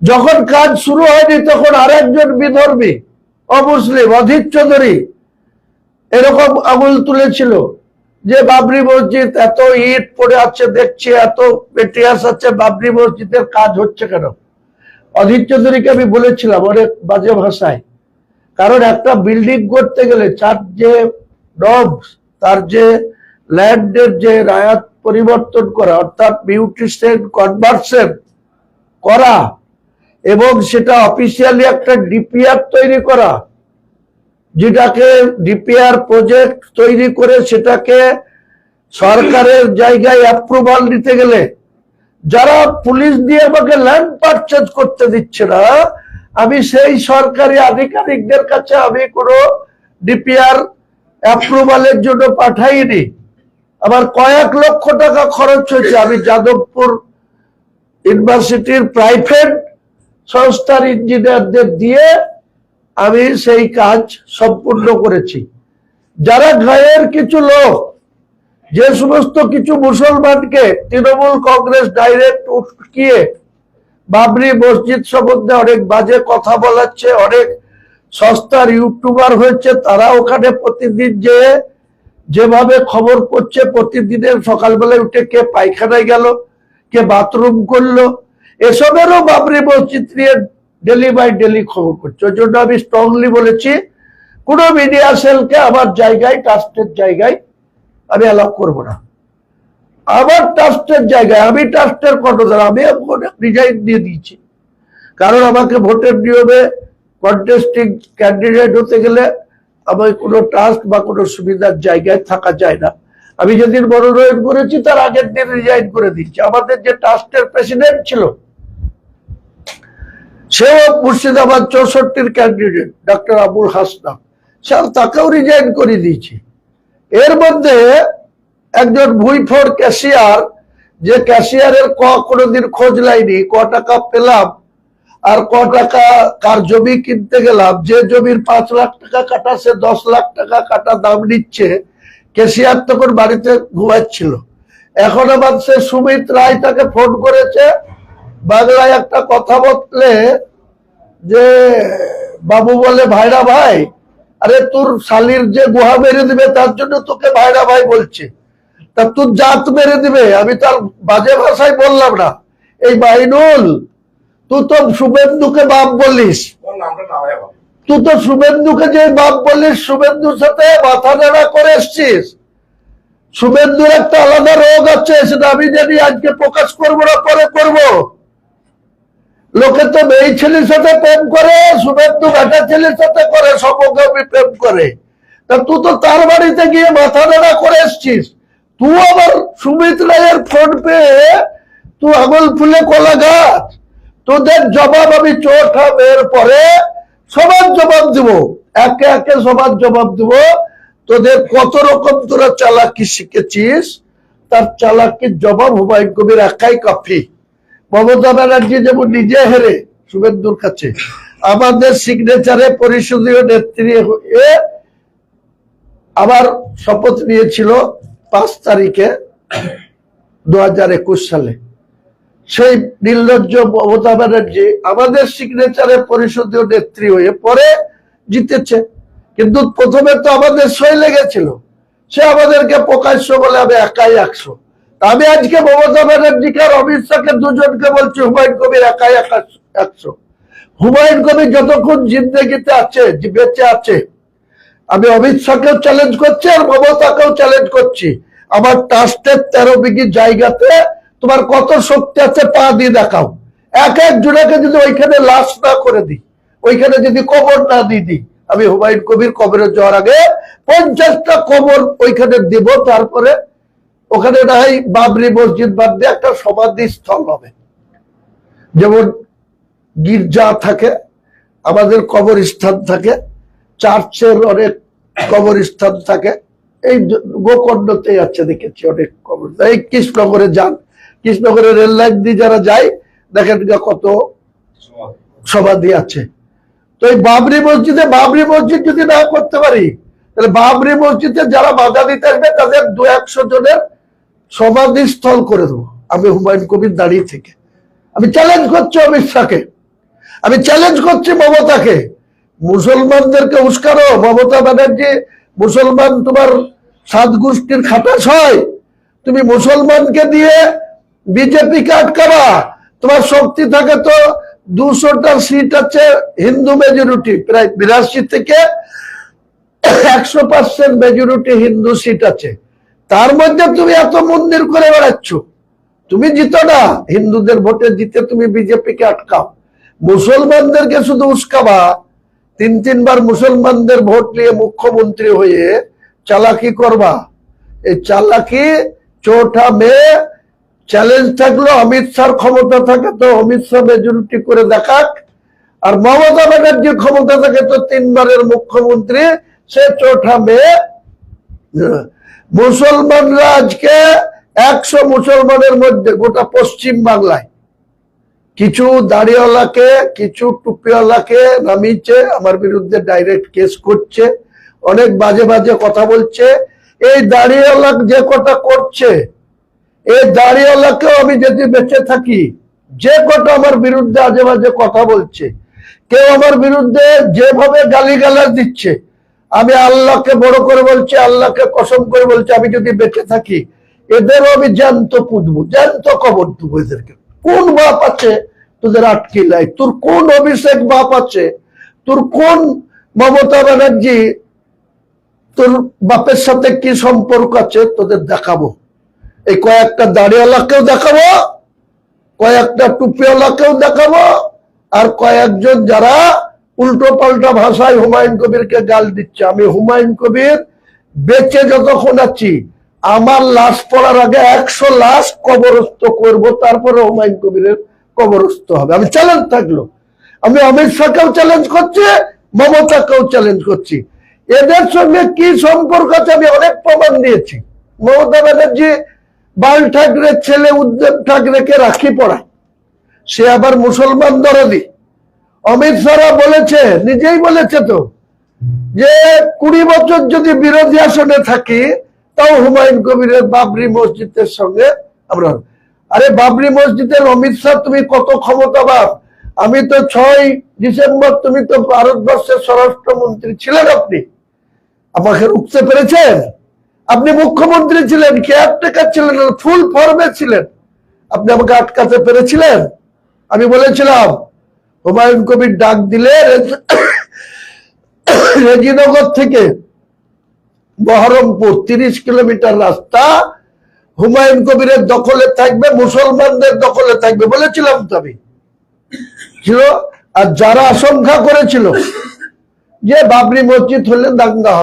যখন কাজ শুরু হয়নি তখন আরেকজন বিধর্মী অমুসলিম অধীর চৌধুরী এরকম আঙুল তুলেছিল যে বাবরি মসজিদ এত ইট পড়ে আছে দেখছি, এত মেটেরিয়ালস আছে, বাবরি মসজিদের কাজ হচ্ছে কেন? অধীর চৌধুরীকে আমি বলেছিলাম অনেক বাজে ভাষায়, কারণ একটা বিল্ডিং করতে গেলে তার যে নর্মস, তার যে ল্যান্ডের যে রায়াত পরিবর্তন করা, অর্থাৎ বিউটিশন কনভার্সন করা, এবং সেটা অফিসিয়ালি একটা ডিপিআর তৈরি করা, যেটাকে ডিপিআর প্রজেক্ট তৈরি করে সেটাকে সরকারের জায়গায় অ্যাপ্রুভাল নিতে গেলে যারা পুলিশ দিয়ে আমাকে ল্যান্ড পারচেজ করতে দিচ্ছে না, আমি সেই সরকারি আধিকারিকদের কাছে আমি কোনো ডিপিআর অ্যাপ্রুভালের জন্য পাঠাইনি। আমার কয়েক লক্ষ টাকা খরচ হয়েছে। আমি যাদবপুর ইউনিভার্সিটির প্রাইভেট সংস্থার ইঞ্জিনিয়ারদের দিয়ে আমি সেই কাজ সম্পূর্ণ করেছি। যারা গায়ের কিছু লোক যে সমস্ত কিছু মুসলমানকে তৃণমূল কংগ্রেস ডাইরেক্ট উটকিয়ে বাবরি মসজিদ সম্বন্ধে অনেক বাজে কথা বলাচ্ছে, অনেক সস্তার ইউটিউবার হয়েছে, তারা ওখানে প্রতিদিন যেভাবে খবর করছে, প্রতিদিনের সকালবেলায় উঠে কে পায়খানায় গেল, কে বাথরুম করলো, এসবেরও বাবরি মসজিদ নিয়ে ডেলি বাই ডেলি খবর করছে। ওই জন্য আমি স্ট্রংলি বলেছি কোন মিডিয়া সেলকে আমার জায়গায়, ট্রাস্টের জায়গায় আমি অ্যালাউ করবো না। আমার ট্রাস্টের জায়গায়, আমি ট্রাস্টের কর্ণধার, আমি রিজাইন দিয়ে দিয়েছি। কারণ আমাকে ভোটের নিয়মে কন্টেস্টিং ক্যান্ডিডেট হতে গেলে আমি কোনো ট্রাস্ট বা কোনো সুবিধার জায়গায় থাকা যায় না। আমি যেদিন মনোনয়ন করেছি তার আগের দিন রিজাইন করে দিচ্ছি। আমাদের যে ট্রাস্টের প্রেসিডেন্ট ছিল সেও মুর্শিদাবাদ 64-র ক্যান্ডিডেট ডক্টর আবুল হাসনাম, তাকেও রিজাইন করে দিয়েছি। এর মধ্যে একজন ভুইফোর ক্যাশিয়ার, যে ক্যাশিয়ারের কোনোদিন খোঁজ লাইনি, ক টাকা পেলাম আর ক টাকা কার জমি কিনতে গেলাম, যে জমির 5 লাখ টাকা কাটা সে 10 লাখ টাকা কাটা দাম নিচ্ছে, ক্যাশিয়ার তখন বাড়িতে ঘুমাচ্ছিল। এখন আবার সে সুমিত রায় তাকে ফোন করেছে, বাংলায় একটা কথা বললে যে বাবু বলে ভাইরা ভাই, আরে তোর শালির যে গুহা মেরে দিবে তার জন্য তোকে ভাইরা ভাই বলছে, তা তোর জাত মেরে দিবে। আমি তার বাজে ভাষায় বললাম না, এই মাইনুল তুই তো শুভেন্দুকে বাপ বলিস, তুই তো শুভেন্দুকে যে বাপ বলিস, শুভেন্দুর সাথে মাথা নাড়া করে এসছিস। শুভেন্দুর একটা আলাদা রোগ আছে, সেটা আমি জানি, আজকে প্রকাশ করবো না, পরে করবো। লোকে তো মেয়ে ছেলের সাথে প্রেম করে, শুভেন্দু বেটা ছেলের সাথে করে, সমগামী প্রেম করে। তা তুই তো তার বাড়িতে গিয়ে মাথা নাড়া করে এসছিস। তুই আবার সুমিত রায়ের ফোন পেয়ে তুই আঙুল ফুলে কলা গাছ। তোদের জবাব আমি চোর পরে সবার জবাব দিব, একে একে সবার জবাব দিব। তোদের কত রকম তোরা চালাকি শিখেছিস, তার চালাকির জবাব হুমায়ুন কবির একাই কাফি। মমতা ব্যানার্জি যেমন নিজে হেরে শুভেন্দুর কাছে, আমাদের সিগনেচারে পরিষদীয় নেত্রী হয়ে আবার শপথ নিয়েছিল 5 তারিখে 2021 সালে। সেই নির্লজ্জ মমতা ব্যানার্জি আমাদের সিগনেচারে পরিষদীয় নেত্রী হয়ে পরে জিতেছে, কিন্তু প্রথমে তো আমাদের সই লেগেছিল। সে আমাদেরকে প্রকাশ্য বলে আমি একাই 100। আমি আজকে মমতা ব্যানার্জিকে আর অমিত শাহকে দুজনকে বলছি হুমায়ুন কবির একাই 100। হুমায়ুন কবির যতক্ষণ জিন্দেগিতে আছে, বেঁচে আছে, আমি অমিত শাহকেও চ্যালেঞ্জ করছি আর মমতাকেও চ্যালেঞ্জ করছি। আমার ট্রাস্টের 13 বিঘি জায়গাতে তোমার কত শক্তি আছে পা দিয়ে দেখাও। এক জোড়াকে যদি ওইখানে লাশ না করে দিই, ওইখানে যদি কবর না দিয়ে দিই, আমি হুমায়ুন কবির কবরে যাওয়ার আগে 50টা কবর ওইখানে দিব। তারপরে ওখানে না হয় বাবরি মসজিদ বাদ দিয়ে একটা সমাধি স্থল হবে। যেমন গির্জা থাকে, আমাদের কবরস্থান থাকে, চার্চের অনেক কবরস্থান থাকে, এই গোকর্ণতেই আছে, দেখেছি অনেক কবর। এই কৃষ্ণনগরে যান, কৃষ্ণনগরে রেল লাইন দিয়ে যারা যায় দেখেন কত সমাধি আছে। তো এই বাবরি মসজিদ যদি না করতে পারি, তাহলে বাবরি মসজিদে যারা বাধা দিতে আসবে তাদের 200-100 জনের সমাধি স্থল করে দেবো আমি হুমায়ুন কবির দাঁড়িয়ে থেকে। আমি চ্যালেঞ্জ করছি অমিত শাহকে, আমি চ্যালেঞ্জ করছি মমতাকে, মুসলমানদেরকে উস্কারো। মমতা ব্যানার্জি, মুসলমান তোমার 7 গোষ্ঠীর খাটাস হয়, তুমি মুসলমানকে দিয়ে বিজেপিকে আটকাবা। তোমার শক্তি থাকে তো 200টা সিট আছে হিন্দু মেজরিটি, প্রায় 82 থেকে 100% মেজরিটি হিন্দু সিট আছে, তার মধ্যে তুমি এত মন্দির করে বেড়াচ্ছ। তুমি জিতো না, হিন্দুদের ভোটে জিতে তুমি বিজেপিকে আটকাও। মুসলমানদেরকে শুধু উস্কাবা, 3 বার মুসলমানদের ভোট নিয়ে মুখ্যমন্ত্রী হয়ে চালাকি করবা। এই চালাকি 4 মে চ্যালেঞ্জ থাকলো, অমিত শাহর ক্ষমতা থাকে তো অমিত শাহ মেজরিটি করে দেখাক, আর মমতা ব্যানার্জির ক্ষমতা থাকে তো 3 বারের মুখ্যমন্ত্রী, সে 4 মে। মুসলমানরা আজকে 100 মুসলমানের মধ্যে গোটা পশ্চিম বাংলায় কিছু দাড়িওয়ালাকে, কিছু টুপিওয়ালাকে নামিয়েছে, আমার বিরুদ্ধে ডাইরেক্ট কেস করছে, অনেক বাজে বাজে কথা বলছে। এই দাড়িওয়ালা যে কটা করছে, এই দাড়িওয়ালাকেও আমি যদি বেঁচে থাকি, যে কটা আমার বিরুদ্ধে আজে বাজে কথা বলছে, কেউ আমার বিরুদ্ধে যেভাবে গালিগালাজ দিচ্ছে, আমি আল্লাহকে বড় করে বলছি, আল্লাহকে কসম করে বলছি, আমি যদি বেঁচে থাকি এদেরও আমি জ্যান্ত পুঁতবো, জ্যান্ত কবর দেবো এদেরকে। কোন বাপ আছে তোদের আটকে লাই? তোর কোন অভিষেক বাপ আছে? তোর কোন মমতা ব্যানার্জি, তোর বাপের সাথে কি সম্পর্ক আছে তোদের দেখাবো। এই কয়েকটা দাড়িওয়ালাকেও দেখাবো, কয়েকটা টুপিওয়ালাকেও দেখাবো, আর কয়েকজন যারা উল্টো পাল্টা ভাষায় হুমায়ুন কবিরকে গাল দিচ্ছে। আমি হুমায়ুন কবির বেঁচে যতক্ষণ আছি, আমার লাশ পড়ার আগে 100 লাশ কবরস্থ করব, তারপরে হুমায়ুন কবিরের কবরস্থ হবে। আমি চ্যালেঞ্জ থাকলো, আমি অমিত শাহকেও চ্যালেঞ্জ করছি, মমতাকেও চ্যালেঞ্জ করছি। এদের সঙ্গে কি সম্পর্ক আছে আমি অনেক প্রমাণ দিয়েছি। মমতা ব্যানার্জি বাল ঠাকরের ছেলে উদ্ধব ঠাকরেকে রাখি পড়ায়, সে আবার মুসলমান দরদি। অমিত শাহ বলেছে, নিজেই বলেছে তো, যে 20 বছর যদি বিরোধী আসনে থাকি তাও হুমায়ুন কবিরের বাবরি মসজিদের সঙ্গে আমরা। আরে বাবরি মসজিদের অমিত শাহ তুমি কত ক্ষমতাবান। আমি তো 6 ডিসেম্বর, তুমি তো ভারতবর্ষের স্বরাষ্ট্রমন্ত্রী ছিলেন, আপনি আমাকে রুখতে পেরেছেন? আপনি মুখ্যমন্ত্রী ছিলেন, কেয়ারটেকার ছিলেন, ফুল ফর্মে ছিলেন, আপনি আমাকে আটকাতে পেরেছিলেন? আমি বলেছিলাম হুমায়ুন কবির ডাক দিলে রেজিনগর থেকে বহরমপুর 30 কিলোমিটার রাস্তা হুমায়ুন কবিরের দখলে থাকবে, মুসলমানদের দখলে থাকবে বলেছিলাম তো আমি, ছিল। আর যারা আশঙ্কা করেছিল যে বাবরি মসজিদ হলে দাঙ্গা হবে,